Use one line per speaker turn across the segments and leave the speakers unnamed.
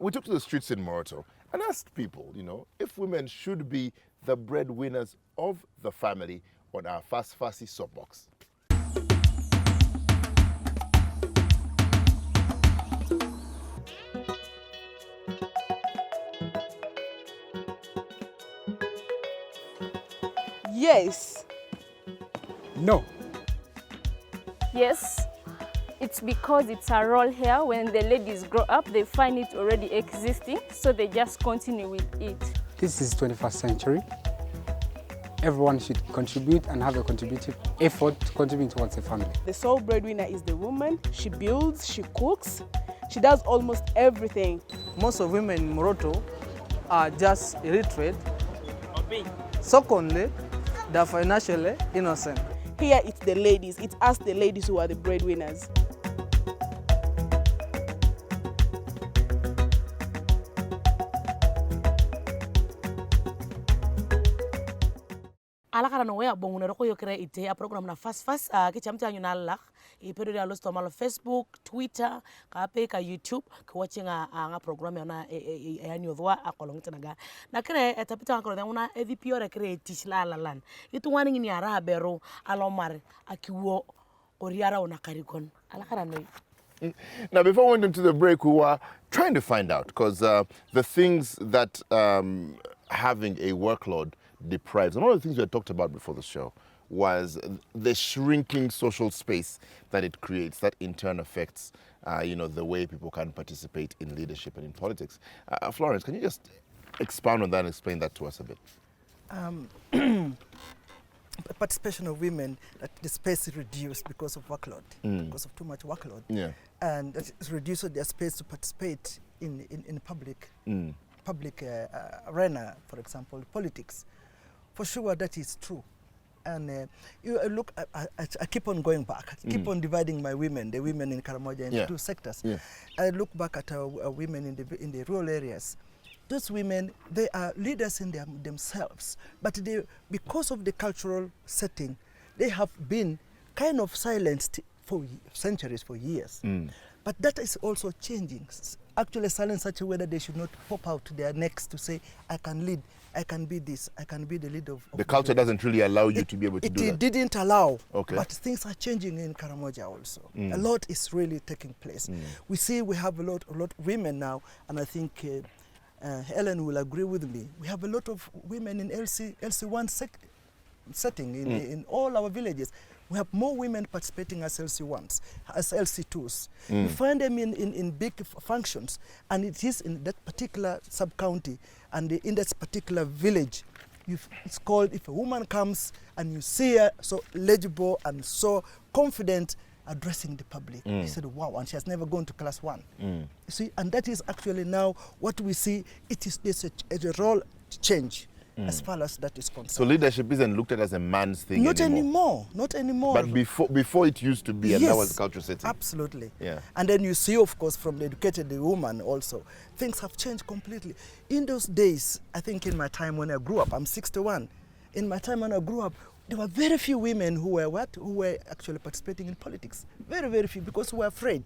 we took to the streets in Moroto and asked people, if women should be the breadwinners of the family on our Fas Fasi soapbox.
Yes.
No.
Yes. It's because it's a role here. When the ladies grow up, they find it already existing, so they just continue with it.
This is 21st century. Everyone should contribute and have a contributive effort to contribute towards the family.
The sole breadwinner is the woman. She builds, she cooks, she does almost everything.
Most of women in Moroto are just illiterate. Secondly, they're financially innocent.
Here it's the ladies. It's us, the ladies, who are the breadwinners.
Alakara no wea bongu na yo kre ite a program na Fas Fas ki chamta nyuna lak I pedo ya losto malo Facebook, Twitter, ka pe ka YouTube ka watching a program ya na ya nyodwa akolong tanaga na kre etapita akolo na una EVP ore kre tishla lalan itu wani ni ara bero alomar akiwo oriara ona karikon alakara no.
Now, before we went into the break, we were trying to find out because the things that having a workload deprives, and one of the things we had talked about before the show was the shrinking social space that it creates, that in turn affects, the way people can participate in leadership and in politics. Florence, can you just expound on that and explain that to us a bit?
Participation of women, that the space is reduced because of workload, because of too much workload. Yeah. And it's reduced their space to participate in public arena, for example, politics. For sure, that is true. And you look, I keep on going back, I keep on dividing the women in Karamoja into two sectors. Yeah. I look back at women in the rural areas. Those women, they are leaders in themselves, but because of the cultural setting, they have been kind of silenced for centuries, for years. But that is also changing. Actually silenced such a way that they should not pop out their necks to say, I can lead, I can be this, I can be the leader of the culture doesn't really allow you to be able to do that. It didn't allow, but things are changing in Karamoja also. A lot is really taking place. We see we have a lot of women now, and I think Helen will agree with me. We have a lot of women in LC1 setting in all our villages. We have more women participating as LC1s, as LC2s. You find them in big functions, and it is in that particular sub-county and in that particular village. It's called, if a woman comes and you see her so legible and so confident addressing the public. You said, wow, and she has never gone to class 1. You see, and that is actually now what we see. There's a role change as far as that is concerned. So leadership isn't looked at as a man's thing anymore. Not anymore. But before it used to be, and that was the cultural setting. Absolutely. Yeah. And then you see, of course, from the educated woman also, things have changed completely. In those days, I think in my time when I grew up, I'm 61. In my time when I grew up, there were very few women who were actually participating in politics. Very, very few, because we were afraid.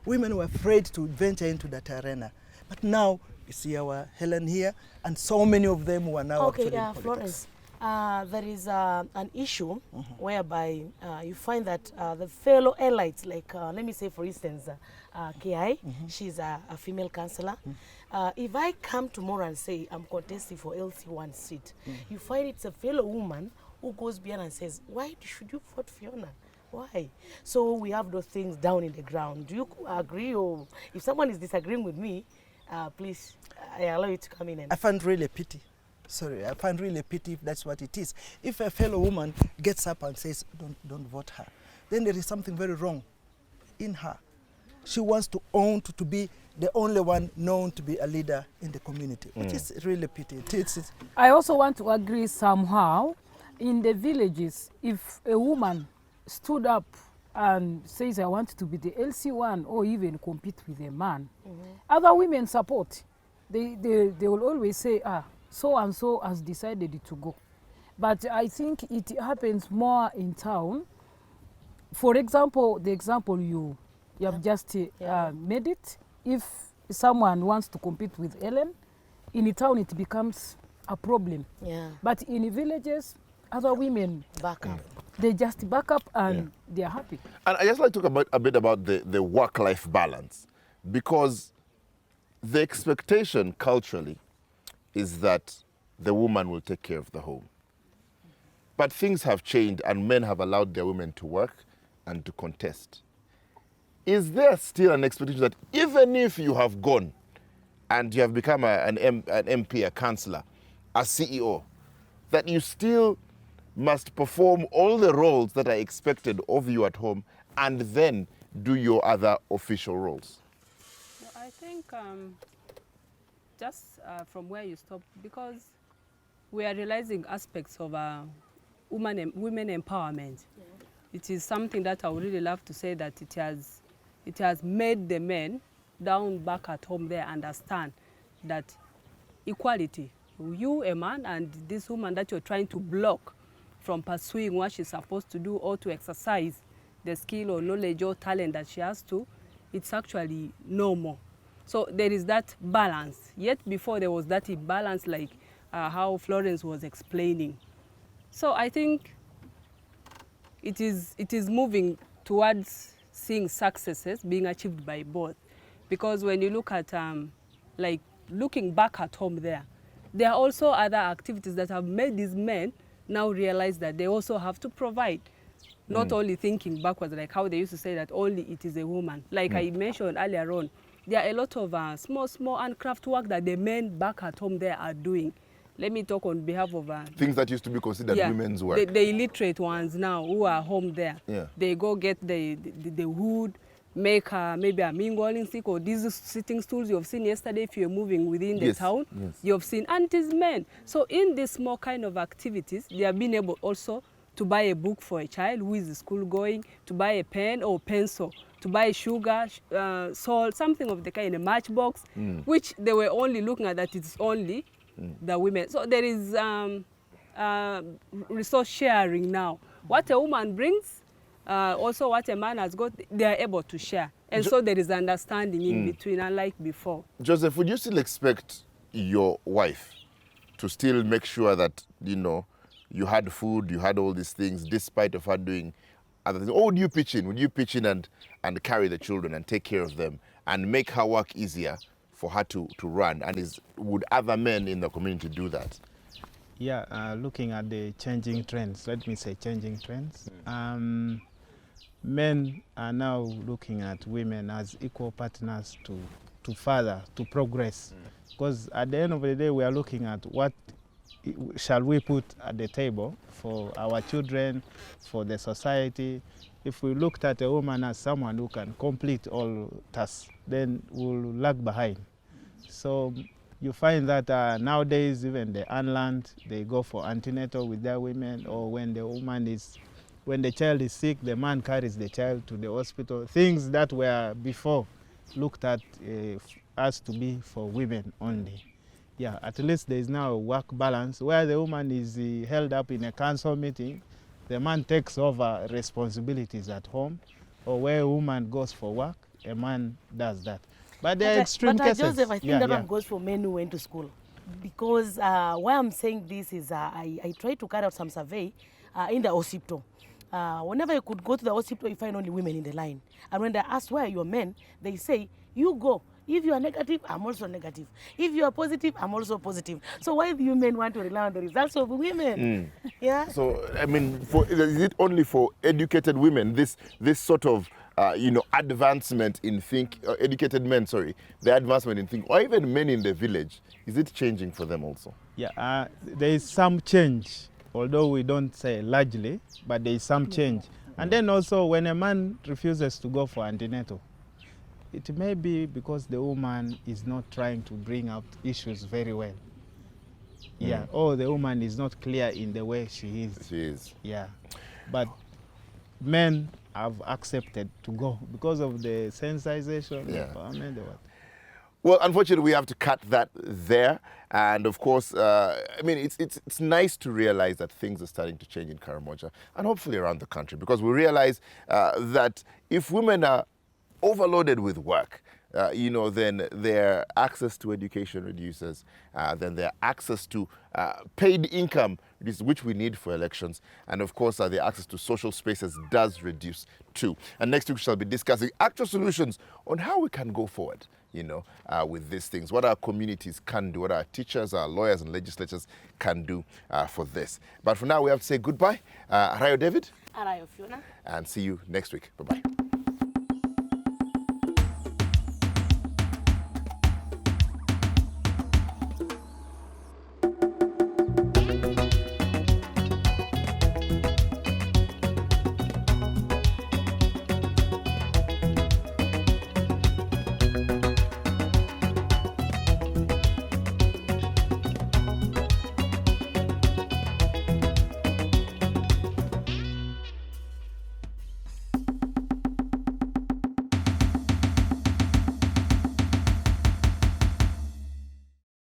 Women were afraid to venture into that arena. But now, you see our Helen here, and so many of them who are now actually in politics.
Florence, there is an issue whereby you find that the fellow elites, like let me say for instance, KI, she's a female councillor. If I come tomorrow and say I'm contesting for LC1 seat, you find it's a fellow woman who goes beyond and says, why should you vote Fiona? Why? So we have those things down in the ground. Do you agree, or if someone is disagreeing with me, please, I allow you to come in.
I find really pity. Sorry, I find really pity if that's what it is. If a fellow woman gets up and says, don't vote her, then there is something very wrong in her. She wants to own to be the only one known to be a leader in the community, which is really pity.
I also want to agree somehow. In the villages, if a woman stood up and says, I want to be the LC1 or even compete with a man, other women support. They will always say, so and so has decided to go. But I think it happens more in town. For example, the example you have just made it, if someone wants to compete with Ellen, in a town it becomes a problem.
Yeah.
But in villages, other women
Back up.
they just back up and they are happy.
And I just like to talk a bit about the work-life balance, because the expectation culturally is that the woman will take care of the home. But things have changed and men have allowed their women to work and to contest. Is there still an expectation that even if you have gone and you have become an MP, a councillor, a CEO, that you still must perform all the roles that are expected of you at home and then do your other official roles?
I think just from where you stop, because we are realizing aspects of women empowerment. Yeah. It is something that I would really love to say that it has made the men down back at home there understand that equality, you a man and this woman that you're trying to block from pursuing what she's supposed to do or to exercise the skill or knowledge or talent that she has to, it's actually normal. So there is that balance. Yet before there was that imbalance, like how Florence was explaining. So I think it is moving towards seeing successes being achieved by both. Because when you look at, like looking back at home there are also other activities that have made these men now realize that they also have to provide. Not only thinking backwards, like how they used to say that only it is a woman. Like I mentioned earlier on, there are a lot of small handcraft work that the men back at home there are doing. Let me talk on behalf of...
things that used to be considered women's work.
The illiterate ones now who are home there. Yeah. They go get the wood, make maybe a mingling stick or these sitting stools you've seen yesterday if you're moving within the town. Yes. You've seen, and it is men. So in these small kind of activities, they have been able also to buy a book for a child who is school going, to buy a pen or pencil, to buy sugar, salt, something of the kind, a matchbox, which they were only looking at that it's only the women. So there is resource sharing now. What a woman brings, also what a man has got, they are able to share. And so there is understanding in between, unlike before. Joseph, would you still expect your wife to still make sure that, you know, you had food, you had all these things, despite of her doing other things? Or would you pitch in? Would you pitch in and carry the children and take care of them and make her work easier for her to run? And would other men in the community do that?
Yeah, looking at the changing trends, let me say changing trends. Men are now looking at women as equal partners to further, to progress. Because at the end of the day, we are looking at what shall we put at the table for our children, for the society. If we looked at a woman as someone who can complete all tasks, then we'll lag behind. So you find that nowadays, even the unlearned, they go for antenatal with their women, or when the child is sick, the man carries the child to the hospital. Things that were before looked at as to be for women only. Yeah, at least there is now a work balance where the woman is held up in a council meeting, the man takes over responsibilities at home, or where a woman goes for work, a man does that. But there are extreme cases.
Joseph, I think that one goes for men who went to school. Because why I'm saying this is I tried to carry out some survey in the hospital. Whenever you could go to the hospital, you find only women in the line. And when they ask where are your men, they say, you go. If you are negative, I'm also negative. If you are positive, I'm also positive. So why do you men want to rely on the results of women? Yeah.
So I mean, is it only for educated women this sort of advancement in educated men? Sorry, the advancement in thinking, or even men in the village, is it changing for them also?
Yeah, there is some change, although we don't say largely, but there is some change. And then also, when a man refuses to go for antenatal, it may be because the woman is not trying to bring out issues very well. Yeah, or the woman is not clear in the way she is.
She is.
Yeah, but men have accepted to go because of the sensitization.
Yeah.
Empowerment.
Well, unfortunately, we have to cut that there. And of course, I mean, it's nice to realize that things are starting to change in Karamoja and hopefully around the country, because we realize that if women are overloaded with work, then their access to education reduces, then their access to paid income, which we need for elections, and of course their access to social spaces does reduce too. And next week we shall be discussing actual solutions on how we can go forward, with these things, what our communities can do, what our teachers, our lawyers and legislators can do for this. But for now we have to say goodbye. Arayo David.
Arayo Fiona.
And see you next week. Bye-bye.